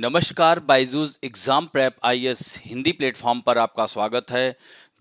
नमस्कार, Byju's exam prep IAS Hindi platform पर आपका स्वागत है।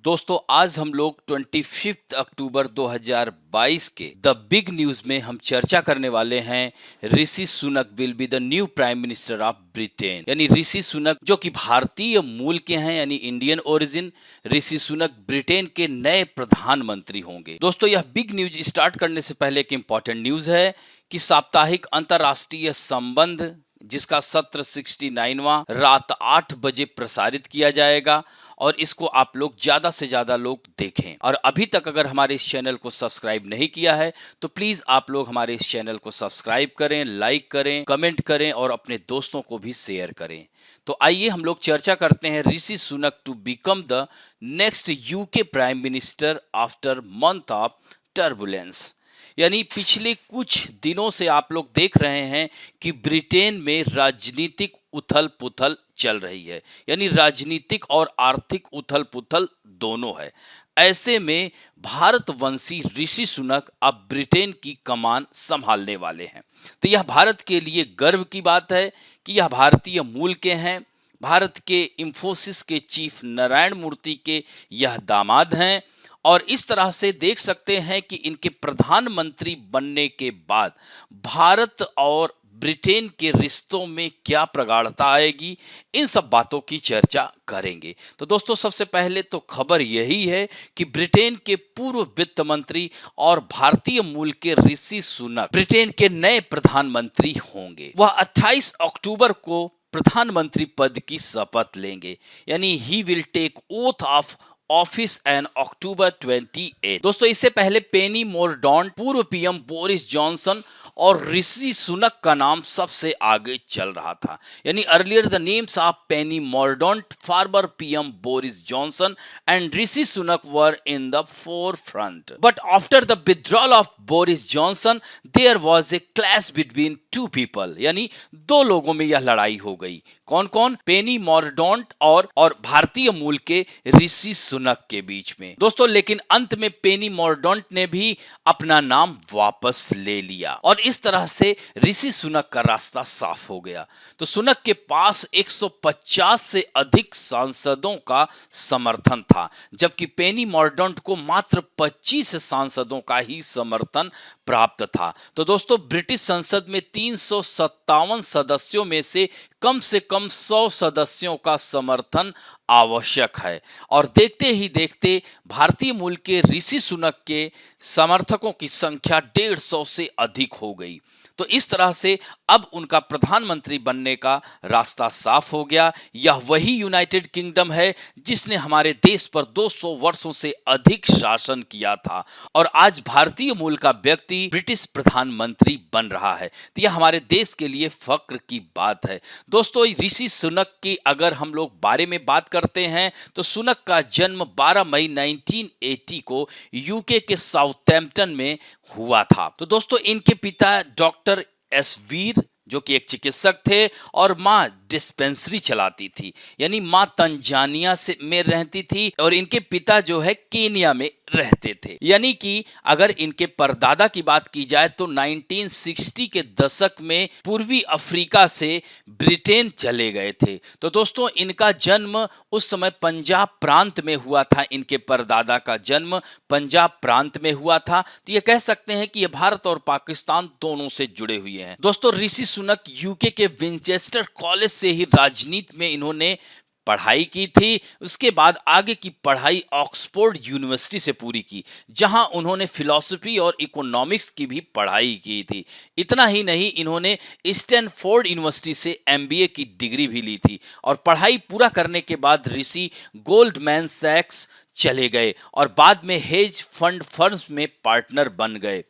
दोस्तों, आज हम लोग 25 अक्टूबर 2022 के द बिग न्यूज में हम चर्चा करने वाले हैं। Rishi Sunak will be the new prime minister of Britain. यानी ऋषि सुनक जो कि भारतीय मूल के हैं, यानी Indian origin, Rishi Sunak Britain के नए प्रधानमंत्री होंगे। दोस्तों, यह बिग न्यूज स्टार्ट करने से पहले एक इंपॉर्टेंट न्यूज है कि साप्ताहिक अंतर्राष्ट्रीय संबंध जिसका सत्र 69वां रात 8 बजे प्रसारित किया जाएगा और इसको आप लोग ज्यादा से ज्यादा लोग देखें। और अभी तक अगर हमारे इस चैनल को सब्सक्राइब नहीं किया है तो प्लीज आप लोग हमारे इस चैनल को सब्सक्राइब करें, लाइक करें, कमेंट करें और अपने दोस्तों को भी शेयर करें। तो आइए हम लोग चर्चा करते हैं Rishi Sunak to become the next UK prime minister after month of turbulence. यानी पिछले कुछ दिनों से आप लोग देख रहे हैं कि ब्रिटेन में राजनीतिक उथल पुथल चल रही है, यानी राजनीतिक और आर्थिक उथल पुथल दोनों है। ऐसे में भारतवंशी ऋषि सुनक अब ब्रिटेन की कमान संभालने वाले हैं। तो यह भारत के लिए गर्व की बात है कि यह भारतीय मूल के हैं। भारत के इंफोसिस के चीफ नारायण मूर्ति के यह दामाद हैं और इस तरह से देख सकते हैं कि इनके प्रधानमंत्री बनने के बाद भारत और ब्रिटेन के रिश्तों में क्या प्रगाढ़ता आएगी, इन सब बातों की चर्चा करेंगे। तो दोस्तों, सबसे पहले तो खबर यही है कि ब्रिटेन के पूर्व वित्त मंत्री और भारतीय मूल के ऋषि सुनक ब्रिटेन के नए प्रधानमंत्री होंगे। वह 28 अक्टूबर को प्रधानमंत्री पद की शपथ लेंगे, यानी he will take oath of office and October 28। दोस्तों, इससे पहले पेनी मोरडॉन्ट, पूर्व पीएम बोरिस जॉनसन और ऋषि सुनक का नाम सबसे आगे चल रहा था। यानी earlier the names of Penny Mordaunt, former PM Boris Johnson and Rishi Sunak were in the forefront. But after the withdrawal of Boris Johnson there was a clash between two people. यानी दो लोगों में यह लड़ाई हो गई। कौन कौन? पेनी मोरडॉन्ट और भारतीय मूल के ऋषि सुनक के बीच में। दोस्तों, लेकिन अंत में पेनी मोरडॉन्ट ने भी अपना नाम वापस ले लिया और इस तरह से ऋषि सुनक का रास्ता साफ हो गया। तो सुनक के पास 150 से अधिक सांसदों का समर्थन था, जबकि पेनी मोरडॉन्ट को मात्र 25 सांसदों का ही समर्थन प्राप्त था। तो दोस्तों, ब्रिटिश संसद में 357 सदस्यों में से कम 100 सदस्यों का समर्थन आवश्यक है और देखते ही देखते भारतीय मूल के ऋषि सुनक के समर्थकों की संख्या 150 से अधिक हो गई। तो इस तरह से अब उनका प्रधानमंत्री बनने का रास्ता साफ हो गया। यह वही यूनाइटेड किंगडम है जिसने हमारे देश पर 200 वर्षों से अधिक शासन किया था और आज भारतीय मूल का व्यक्ति ब्रिटिश प्रधानमंत्री बन रहा है। तो यह हमारे देश के लिए फक्र की बात है। दोस्तों, ऋषि सुनक की अगर हम लोग बारे में बात करते हैं तो सुनक का जन्म 12 मई 1980 को यूके के साउथैम्पटन में हुआ था। तो दोस्तों, इनके पिता डॉक्टर एस वीर जो कि एक चिकित्सक थे और माँ डिस्पेंसरी चलाती थी, यानी माँ तंजानिया में रहती थी और इनके पिता जो है केनिया में रहते थे। यानी कि अगर इनके परदादा की बात की जाए तो 1960 के दशक में पूर्वी अफ्रीका से ब्रिटेन चले गए थे। तो दोस्तों, इनका जन्म उस समय पंजाब प्रांत में हुआ था। इनके परदादा का जन्म पंजाब प्रांत में हुआ था। तो ये कह सकते हैं कि ये भारत और पाकिस्तान दोनों से जुड़े हुए हैं। दोस्तों, ऋषि सुनक यूके के विंचेस्टर कॉलेज से ही राजनीति में इन्होंने पढ़ाई की थी। उसके बाद आगे की पढ़ाई ऑक्सफोर्ड यूनिवर्सिटी से पूरी की, जहां उन्होंने फिलॉसफी और इकोनॉमिक्स की भी पढ़ाई की थी। इतना ही नहीं, इन्होंने स्टैनफोर्ड यूनिवर्सिटी से एमबीए की डिग्री भी ली थी और पढ़ाई पूरा करने के बाद ऋषि गोल्डमैन सैक्स चले गए और बाद में हेज फंड फर्म्स में पार्टनर बन गए।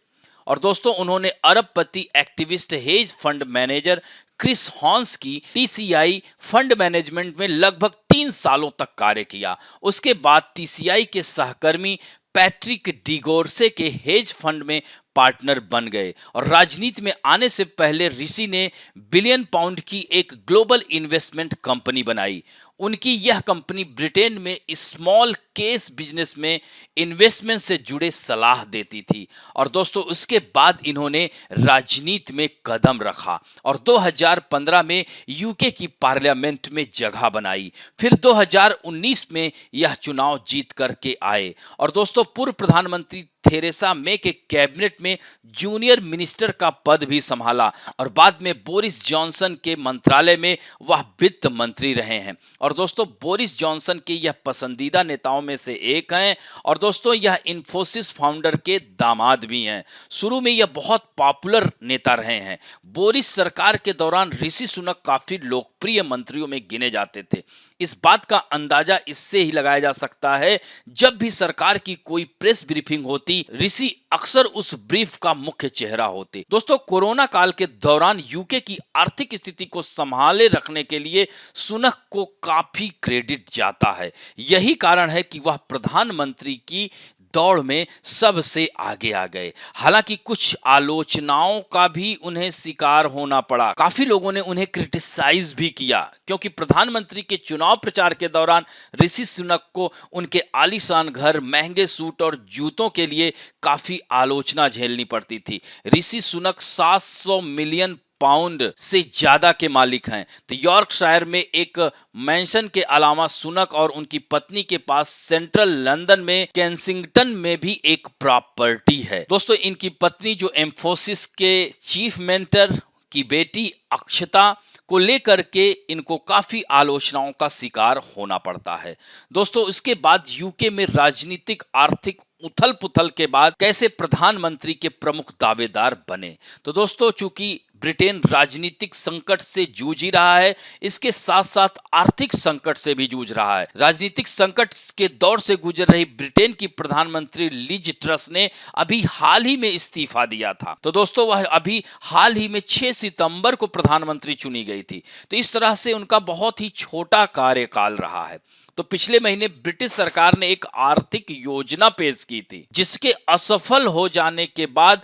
और दोस्तों, उन्होंने अरबपति activist hedge fund manager Chris Hohn की टीसीआई फंड मैनेजमेंट में लगभग 3 सालों तक कार्य किया। उसके बाद टीसीआई के सहकर्मी पैट्रिक डिगोर्से के हेज फंड में पार्टनर बन गए और राजनीति में आने से पहले ऋषि ने बिलियन पाउंड की एक ग्लोबल इन्वेस्टमेंट कंपनी बनाई। उनकी यह कंपनी ब्रिटेन में स्मॉल केस बिजनेस में इन्वेस्टमेंट से जुड़े सलाह देती थी। और दोस्तों उसके बाद इन्होंने राजनीति में कदम रखा और 2015 में यूके की पार्लियामेंट में जगह बनाई। फिर 2019 में यह चुनाव जीत करके आए और दोस्तों पूर्व प्रधानमंत्री थेरेसा मे के कैबिनेट में जूनियर मिनिस्टर का पद भी संभाला और बाद में बोरिस जॉनसन के मंत्रालय में वह वित्त मंत्री रहे हैं। और दोस्तों बोरिस जॉनसन के यह पसंदीदा नेताओं में से एक हैं और दोस्तों यह इन्फोसिस फाउंडर के दामाद भी हैं। शुरू में यह बहुत पॉपुलर नेता रहे हैं। बोरिस सरकार के दौरान ऋषि सुनक काफी लोकप्रिय मंत्रियों में गिने जाते थे। इस बात का अंदाजा इससे ही लगाया जा सकता है, जब भी सरकार की कोई प्रेस ब्रीफिंग होती, ऋषि अक्सर उस ब्रीफ का मुख्य चेहरा होते। दोस्तों कोरोना काल के दौरान यूके की आर्थिक स्थिति को संभाले रखने के लिए सुनक को काफी क्रेडिट जाता है। यही कारण है कि वह प्रधानमंत्री की दौड़ में सबसे आगे आ गए। हालांकि कुछ आलोचनाओं का भी उन्हें शिकार होना पड़ा। काफी लोगों ने उन्हें क्रिटिसाइज भी किया क्योंकि प्रधानमंत्री के चुनाव प्रचार के दौरान ऋषि सुनक को उनके आलीशान घर, महंगे सूट और जूतों के लिए काफी आलोचना झेलनी पड़ती थी। ऋषि सुनक 700 मिलियन पाउंड से ज्यादा के मालिक हैं। तो यॉर्कशायर में एक मैंशन के अलावा सुनक और उनकी पत्नी के पास सेंट्रल लंदन में केंसिंगटन में भी एक प्रॉपर्टी है। दोस्तों इनकी पत्नी जो एम्फोसिस के चीफ मेंटर की बेटी अक्षता को लेकर के इनको काफी आलोचनाओं का शिकार होना पड़ता है। दोस्तों इसके बाद यूके में राजनीतिक आर्थिक उथल पुथल के बाद कैसे प्रधानमंत्री के प्रमुख दावेदार बने। तो दोस्तों चूंकि ब्रिटेन राजनीतिक संकट से जूझ ही रहा है, इसके साथ साथ आर्थिक संकट से भी जूझ रहा है। राजनीतिक संकट के दौर से गुजर रही ब्रिटेन की प्रधानमंत्री लिज ट्रस ने अभी हाल ही में इस्तीफा दिया था। तो दोस्तों वह अभी हाल ही में 6 सितंबर को प्रधानमंत्री चुनी गई थी। तो इस तरह से उनका बहुत ही छोटा कार्यकाल रहा है। तो पिछले महीने ब्रिटिश सरकार ने एक आर्थिक योजना पेश की थी, जिसके असफल हो जाने के बाद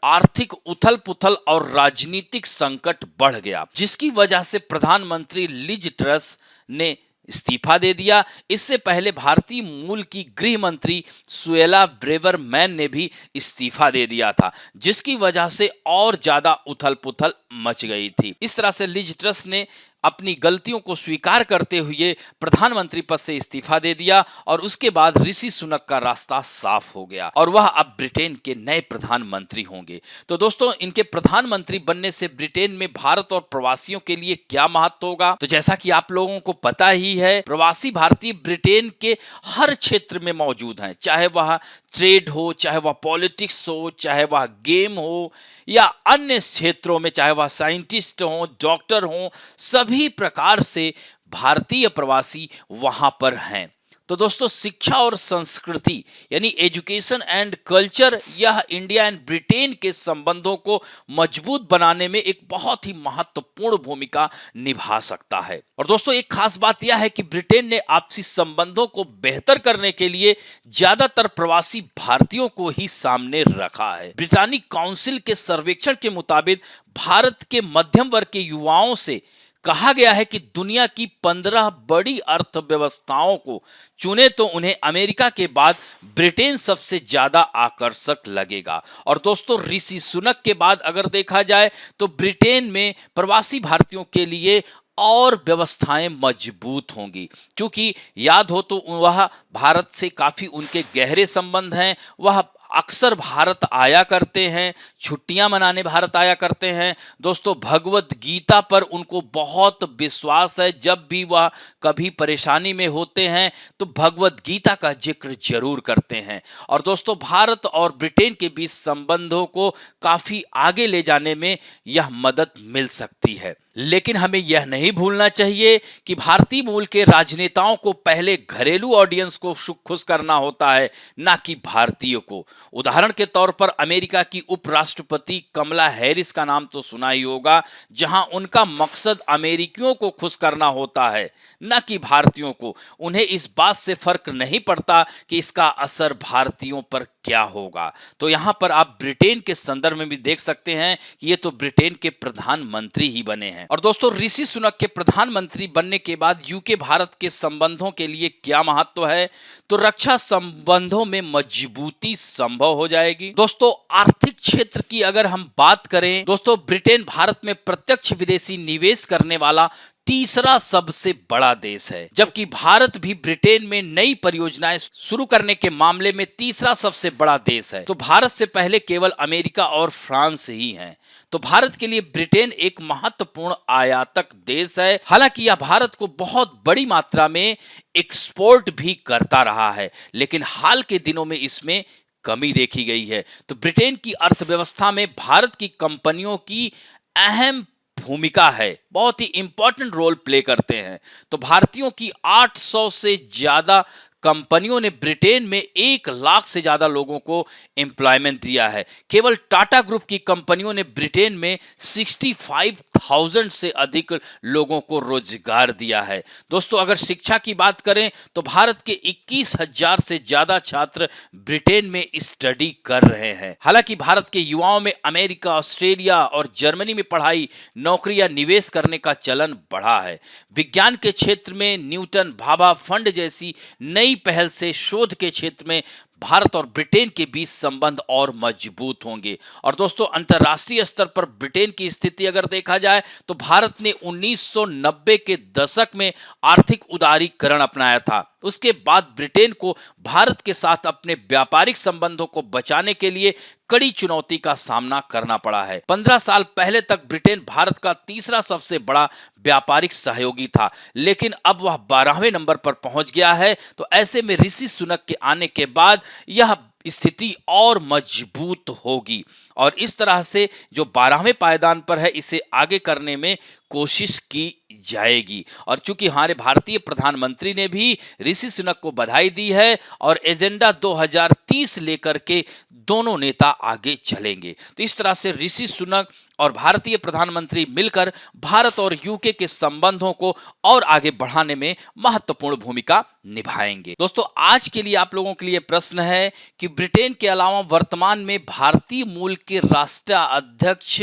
आर्थिक उथल पुथल और राजनीतिक संकट बढ़ गया, जिसकी वजह से प्रधानमंत्री लिज ट्रस ने इस्तीफा दे दिया। इससे पहले भारतीय मूल की गृह मंत्री सुएला ब्रेवरमैन ने भी इस्तीफा दे दिया था, जिसकी वजह से और ज्यादा उथल पुथल मच गई थी। इस तरह से लिज ट्रस ने अपनी गलतियों को स्वीकार करते हुए प्रधानमंत्री पद से इस्तीफा दे दिया और उसके बाद ऋषि सुनक का रास्ता साफ हो गया और वह अब ब्रिटेन के नए प्रधानमंत्री होंगे। तो दोस्तों इनके प्रधानमंत्री बनने से ब्रिटेन में भारत और प्रवासियों के लिए क्या महत्व होगा, तो जैसा कि आप लोगों को पता ही है, प्रवासी भारतीय ब्रिटेन के हर क्षेत्र में मौजूद हैं, चाहे वह ट्रेड हो, चाहे वह पॉलिटिक्स हो, चाहे वह गेम हो या अन्य क्षेत्रों में, चाहे वह साइंटिस्ट हो, डॉक्टर हो, सभी प्रकार से भारतीय प्रवासी वहां पर हैं। तो दोस्तों शिक्षा और संस्कृति यानी एजुकेशन एंड कल्चर, यह इंडिया एंड ब्रिटेन के संबंधों को मजबूत बनाने में एक बहुत ही महत्वपूर्ण भूमिका निभा सकता है। और दोस्तों एक खास बात यह है कि ब्रिटेन ने आपसी संबंधों को बेहतर करने के लिए ज्यादातर प्रवासी भारतीयों को ही सामने रखा है। ब्रिटानिक काउंसिल के सर्वेक्षण के मुताबिक भारत के मध्यम वर्ग के युवाओं से कहा गया है कि दुनिया की 15 बड़ी अर्थव्यवस्थाओं को चुने तो उन्हें अमेरिका के बाद ब्रिटेन सबसे ज्यादा आकर्षक लगेगा। और दोस्तों ऋषि सुनक के बाद अगर देखा जाए तो ब्रिटेन में प्रवासी भारतीयों के लिए और व्यवस्थाएं मजबूत होंगी, क्योंकि याद हो तो वह भारत से काफी उनके गहरे संबंध हैं। वह अक्सर भारत आया करते हैं, छुट्टियां मनाने भारत आया करते हैं। दोस्तों भगवत गीता पर उनको बहुत विश्वास है। जब भी वह कभी परेशानी में होते हैं तो भगवत गीता का जिक्र जरूर करते हैं। और दोस्तों भारत और ब्रिटेन के बीच संबंधों को काफी आगे ले जाने में यह मदद मिल सकती है। लेकिन हमें यह नहीं भूलना चाहिए कि भारतीय मूल के राजनेताओं को पहले घरेलू ऑडियंस को खुश करना होता है, ना कि भारतीयों को। उदाहरण के तौर पर अमेरिका की उपराष्ट्रपति कमला हैरिस का नाम तो सुना ही होगा, जहां उनका मकसद अमेरिकियों को खुश करना होता है, ना कि भारतीयों को। उन्हें इस बात से फर्क नहीं पड़ता कि इसका असर भारतीयों पर क्या होगा। तो यहाँ पर आप ब्रिटेन के संदर्भ में भी देख सकते हैं कि ये तो ब्रिटेन के प्रधानमंत्री ही बने हैं। और दोस्तों, ऋषि सुनक के प्रधानमंत्री बनने के बाद यूके भारत के संबंधों के लिए क्या महत्व है, तो रक्षा संबंधों में मजबूती संभव हो जाएगी। दोस्तों, आर्थिक क्षेत्र की अगर हम बात करें दोस्तों, ब्रिटेन भारत में प्रत्यक्ष विदेशी निवेश करने वाला तीसरा सबसे बड़ा देश है, जबकि भारत भी ब्रिटेन में नई परियोजनाएं शुरू करने के मामले में तीसरा सबसे बड़ा देश है। तो भारत से पहले केवल अमेरिका और फ्रांस ही हैं। तो भारत के लिए ब्रिटेन एक महत्वपूर्ण आयातक देश है। हालांकि यह भारत को बहुत बड़ी मात्रा में एक्सपोर्ट भी करता रहा है, लेकिन हाल के दिनों में इसमें कमी देखी गई है। तो ब्रिटेन की अर्थव्यवस्था में भारत की कंपनियों की अहम भूमिका है, बहुत ही इंपॉर्टेंट रोल प्ले करते हैं। तो भारतीयों की 800 से ज्यादा कंपनियों ने ब्रिटेन में 1 लाख से ज्यादा लोगों को एम्प्लॉयमेंट दिया है। केवल टाटा ग्रुप की कंपनियों ने ब्रिटेन में 65,000 से अधिक लोगों को रोजगार दिया है। दोस्तों, अगर शिक्षा की बात करें तो भारत के 21,000 से ज्यादा छात्र ब्रिटेन में स्टडी कर रहे हैं। हालांकि भारत के युवाओं में अमेरिका, ऑस्ट्रेलिया और जर्मनी में पढ़ाई, नौकरी या निवेश करने का चलन बढ़ा है। विज्ञान के क्षेत्र में न्यूटन भाभा फंड जैसी नई पहल से शोध के क्षेत्र में भारत और ब्रिटेन के बीच संबंध और मजबूत होंगे। और दोस्तों, अंतर्राष्ट्रीय स्तर पर ब्रिटेन की स्थिति अगर देखा जाए तो भारत ने 1990 के दशक में आर्थिक उदारीकरण अपनाया था। उसके बाद ब्रिटेन को भारत के साथ अपने व्यापारिक संबंधों को बचाने के लिए कड़ी चुनौती का सामना करना पड़ा है। 15 साल पहले तक ब्रिटेन भारत का तीसरा सबसे बड़ा व्यापारिक सहयोगी था, लेकिन अब वह 12वें नंबर पर पहुंच गया है। तो ऐसे में ऋषि सुनक के आने के बाद यह स्थिति और मजबूत होगी और इस तरह से जो 12वें पायदान पर है इसे आगे करने में कोशिश की जाएगी। और चूंकि हमारे भारतीय प्रधानमंत्री ने भी ऋषि सुनक को बधाई दी है और एजेंडा 2030 लेकर के दोनों नेता आगे चलेंगे। तो इस तरह से ऋषि सुनक और भारतीय प्रधानमंत्री मिलकर भारत और यूके के संबंधों को और आगे बढ़ाने में महत्वपूर्ण भूमिका निभाएंगे। दोस्तों, आज के लिए आप लोगों के लिए प्रश्न है कि ब्रिटेन के अलावा वर्तमान में भारतीय मूल के राष्ट्राध्यक्ष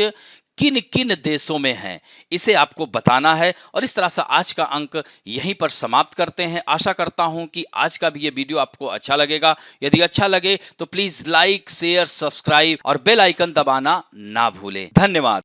किन किन देशों में हैं, इसे आपको बताना है। और इस तरह से आज का अंक यहीं पर समाप्त करते हैं। आशा करता हूं कि आज का भी ये वीडियो आपको अच्छा लगेगा। यदि अच्छा लगे तो प्लीज लाइक, शेयर, सब्सक्राइब और बेल आइकन दबाना ना भूलें। धन्यवाद।